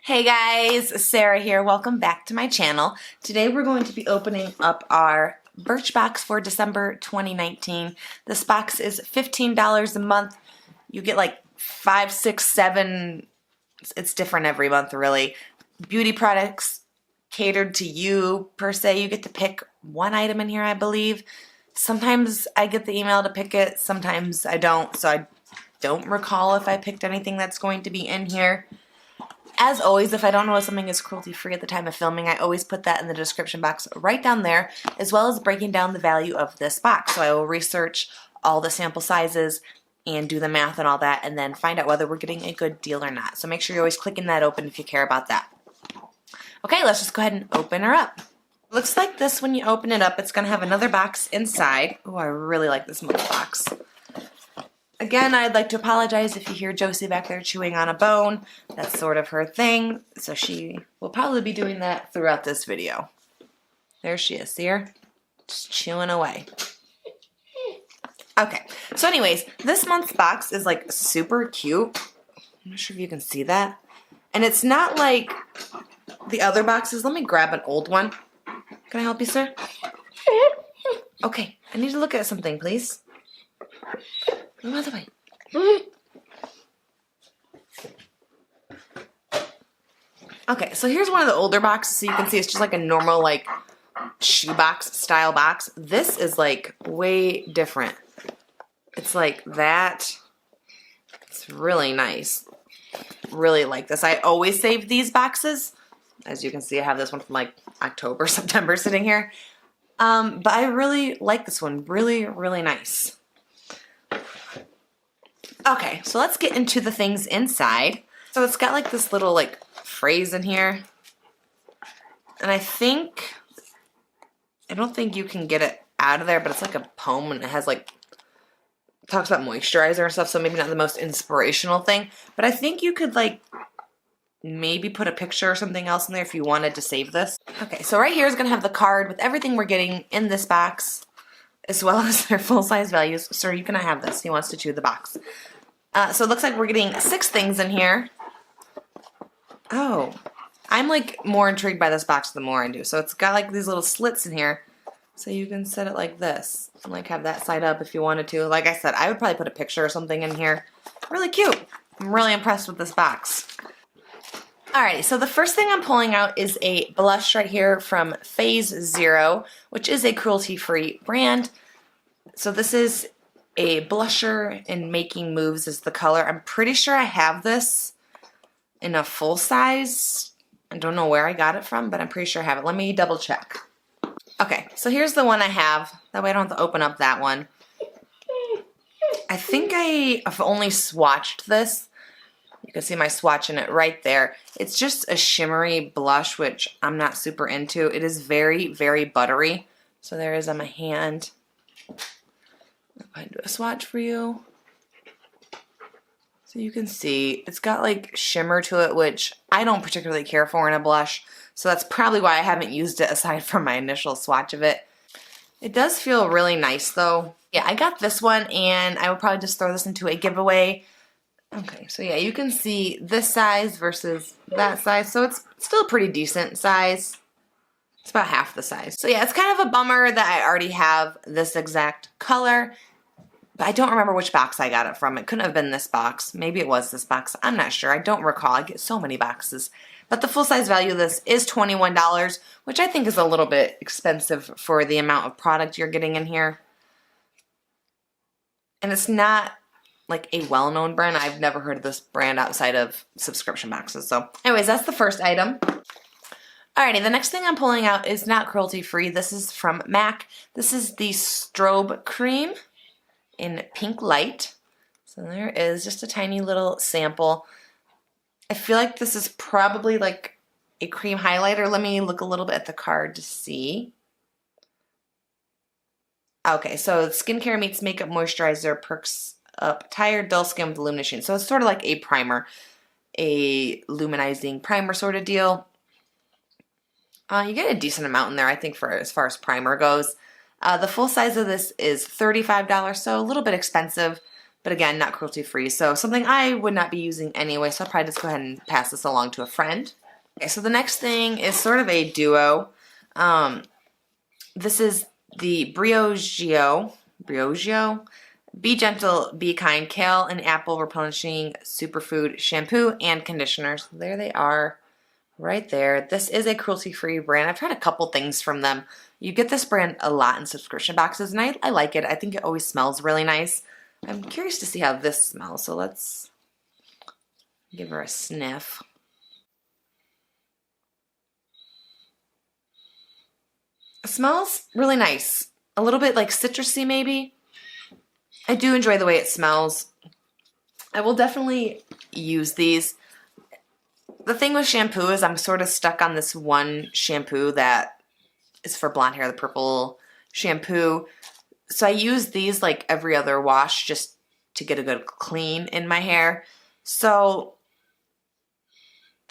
Hey guys, Sarah here. Welcome back to my channel. Today we're going to be opening up our Birchbox for December 2019. This box is $15 a month. You get like 5, 6, 7, it's different every month really. Beauty products catered to you per se. You get to pick one item in here, I believe. Sometimes I get the email to pick it, sometimes I don't, so I don't recall if I picked anything that's going to be in here. As always, if I don't know if something is cruelty-free at the time of filming, I always put that in the description box right down there, as well as breaking down the value of this box. So I will research all the sample sizes and do the math and all that, and then find out whether we're getting a good deal or not. So make sure you're always clicking that open if you care about that. Okay, let's just go ahead and open her up. Looks like this when you open it up. It's going to have another box inside. Oh, I really like this month's box. Again, I'd like to apologize if you hear Josie back there chewing on a bone. That's sort of her thing, so she will probably be doing that throughout this video. There she is, see her? Just chewing away. Okay, so anyways, this month's box is like super cute. I'm not sure if you can see that. And it's not like the other boxes. Let me grab an old one. Can I help you, sir? Okay, I need to look at something, please. By the way. Okay, so here's one of the older boxes, so you can see it's just like a normal like shoebox style box. This is like way different. It's like that. It's really nice. Really like this. I always save these boxes. As you can see, I have this one from like October, September sitting here. But I really like this one. Really, really nice. Okay, so let's get into the things inside. So it's got like this little like phrase in here. And I don't think you can get it out of there, but it's like a poem and it has like, talks about moisturizer and stuff, so maybe not the most inspirational thing. But I think you could like maybe put a picture or something else in there if you wanted to save this. Okay, so right here is going to have the card with everything we're getting in this box, as well as their full-size values. Sir, you cannot have this. He wants to chew the box. So it looks like we're getting 6 things in here. Oh, I'm like more intrigued by this box the more I do. So it's got like these little slits in here. So you can set it like this and like have that side up if you wanted to. Like I said, I would probably put a picture or something in here. Really cute. I'm really impressed with this box. Alrighty, so the first thing I'm pulling out is a blush right here from Phase Zero, which is a cruelty-free brand. So this is a blusher and Making Moves is the color. I'm pretty sure I have this in a full size. I don't know where I got it from, but I'm pretty sure I have it. Let me double check. Okay, so here's the one I have. That way I don't have to open up that one. I think I've only swatched this. You can see my swatch in it right there. It's just a shimmery blush, which I'm not super into. It is very, very buttery. So there is on my hand. I'll go ahead and do a swatch for you. So you can see it's got like shimmer to it, which I don't particularly care for in a blush. So that's probably why I haven't used it aside from my initial swatch of it. It does feel really nice though. Yeah, I got this one and I will probably just throw this into a giveaway. Okay, so yeah, you can see this size versus that size. So it's still a pretty decent size. It's about half the size. So yeah, it's kind of a bummer that I already have this exact color. But I don't remember which box I got it from. It couldn't have been this box. Maybe it was this box. I'm not sure. I don't recall. I get so many boxes. But the full-size value of this is $21, which I think is a little bit expensive for the amount of product you're getting in here. And it's not like a well-known brand. I've never heard of this brand outside of subscription boxes. So anyways, that's the first item. Alrighty, the next thing I'm pulling out is not cruelty-free. This is from M.A.C. This is the Strobe Cream in Pinklite. So there is just a tiny little sample. I feel like this is probably like a cream highlighter. Let me look a little bit at the card to see. Okay, so skincare meets makeup moisturizer, perks up tired, dull skin with illumination. So it's sort of like a primer, a luminizing primer sort of deal. You get a decent amount in there, I think, for as far as primer goes. The full size of this is $35, so a little bit expensive, but again, not cruelty free. So something I would not be using anyway, so I'll probably just go ahead and pass this along to a friend. Okay, so the next thing is sort of a duo. This is the Briogeo, Be Gentle, Be Kind Kale and Apple Replenishing Superfood Shampoo and Conditioner. So there they are right there. This is a cruelty-free brand. I've tried a couple things from them. You get this brand a lot in subscription boxes, and I like it. I think it always smells really nice. I'm curious to see how this smells, so let's give her a sniff. It smells really nice. A little bit like citrusy maybe. I do enjoy the way it smells. I will definitely use these. The thing with shampoo is I'm sort of stuck on this one shampoo that is for blonde hair, the purple shampoo. So I use these like every other wash just to get a good clean in my hair. So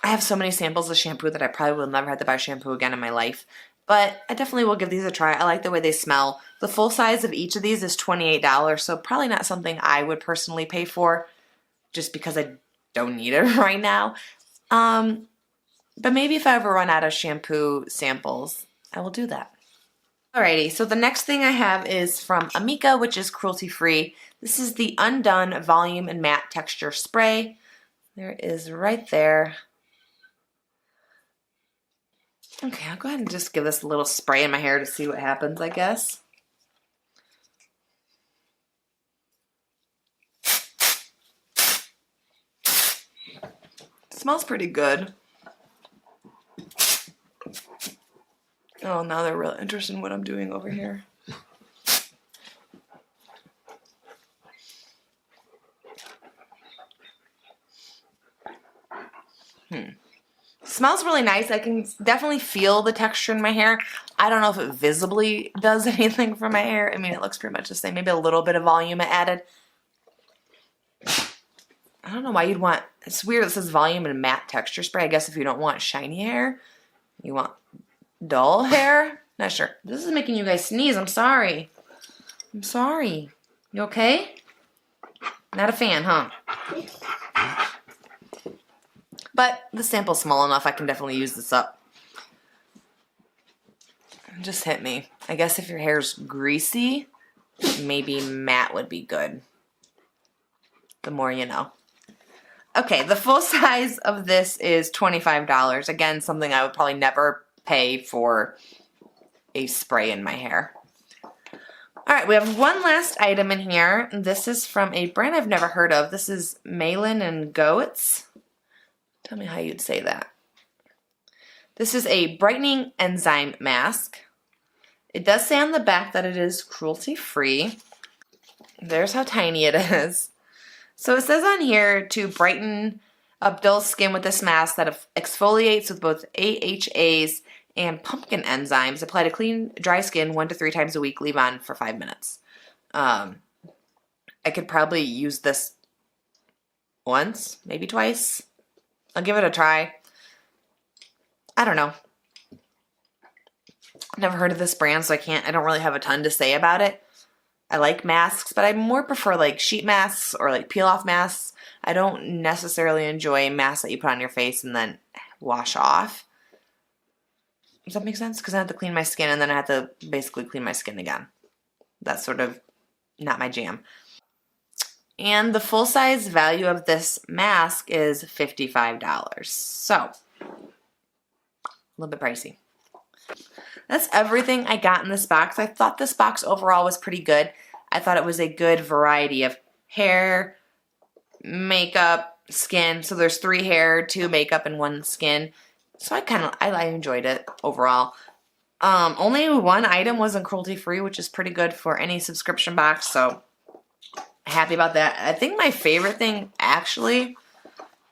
I have so many samples of shampoo that I probably will never have to buy shampoo again in my life. But I definitely will give these a try. I like the way they smell. The full size of each of these is $28, so probably not something I would personally pay for just because I don't need it right now. But maybe if I ever run out of shampoo samples, I will do that. Alrighty, so the next thing I have is from Amika, which is cruelty-free. This is the Un.Done Volume and Matte Texture Spray. There it is right there. Okay, I'll go ahead and just give this a little spray in my hair to see what happens, I guess. It smells pretty good. Oh, now they're really interested in what I'm doing over here. Smells really nice. I can definitely feel the texture in my hair. I don't know if it visibly does anything for my hair. I mean, it looks pretty much the same. Maybe a little bit of volume added. I don't know why you'd want... It's weird it says volume and matte texture spray. I guess if you don't want shiny hair, you want dull hair. Not sure. This is making you guys sneeze. I'm sorry. I'm sorry. You okay? Not a fan, huh? But the sample's small enough, I can definitely use this up. Just hit me. I guess if your hair's greasy, maybe matte would be good. The more you know. Okay, the full size of this is $25. Again, something I would probably never pay for a spray in my hair. Alright, we have one last item in here. This is from a brand I've never heard of. This is Malin and Goetz. Tell me how you'd say that. This is a brightening enzyme mask. It does say on the back that it is cruelty-free. There's how tiny it is. So it says on here to brighten up dull skin with this mask that exfoliates with both AHAs and pumpkin enzymes. Apply to clean, dry skin 1 to 3 times a week. Leave on for 5 minutes. I could probably use this once, maybe twice. I'll give it a try. I don't know. Never heard of this brand, so I don't really have a ton to say about it. I like masks, but I more prefer like sheet masks or like peel off masks. I don't necessarily enjoy masks that you put on your face and then wash off. Does that make sense? Because I have to clean my skin and then I have to basically clean my skin again. That's sort of not my jam. And the full size value of this mask is $55. So, a little bit pricey. That's everything I got in this box. I thought this box overall was pretty good. I thought it was a good variety of hair, makeup, skin. So there's 3 hair, 2 makeup, and 1 skin. So I enjoyed it overall. Only 1 item wasn't cruelty free, which is pretty good for any subscription box. So happy about that. I think my favorite thing actually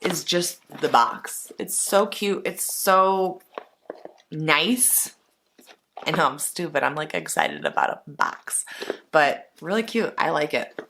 is just the box. It's so cute. It's so nice. I know I'm stupid. I'm like excited about a box, but really cute. I like it.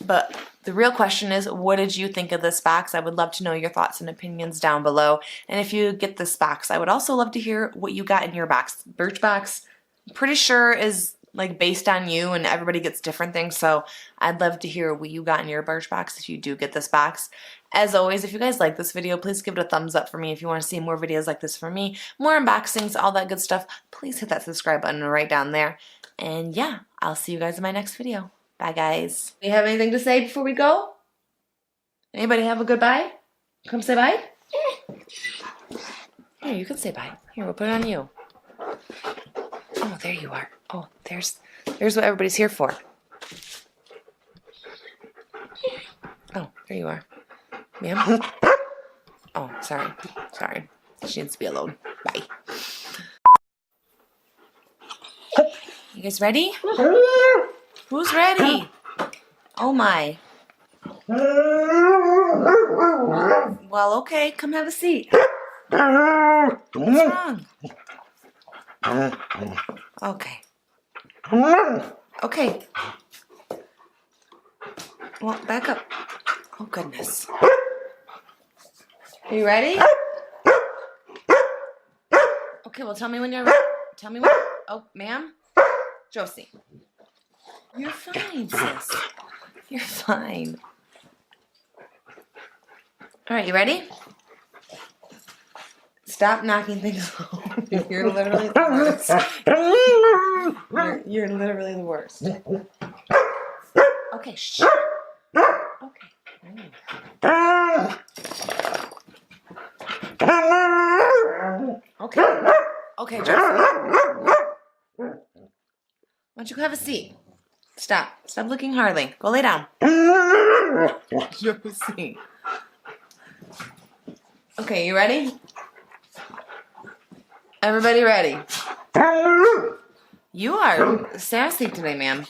But the real question is, what did you think of this box? I would love to know your thoughts and opinions down below. And if you get this box, I would also love to hear what you got in your box. Birchbox, I'm pretty sure is like based on you, and everybody gets different things. So I'd love to hear what you got in your Birchbox if you do get this box. As always, if you guys like this video, please give it a thumbs up for me. If you want to see more videos like this from me, more unboxings, all that good stuff, please hit that subscribe button right down there. And yeah, I'll see you guys in my next video. Bye, guys. Do you have anything to say before we go? Anybody have a goodbye? Come say bye? Here, you can say bye. Here, we'll put it on you. Oh, there you are. Oh, there's what everybody's here for. Oh, there you are. Ma'am? Oh, sorry. Sorry. She needs to be alone. Bye. You guys ready? Who's ready? Oh my. Well, okay. Come have a seat. What's wrong? Okay. Okay. Well, back up. Oh, goodness. Are you ready? Okay, well, tell me when you're ready. Tell me when. Oh, ma'am? Josie. You're fine, sis. You're fine. All right, you ready? Stop knocking things over. You're literally the worst. You're literally the worst. Okay, shh. Okay. Okay. Okay, Josie. Why don't you go have a seat? Stop. Stop looking Harley. Go lay down. Josie. Okay, you ready? Everybody ready? You are sassy today, ma'am.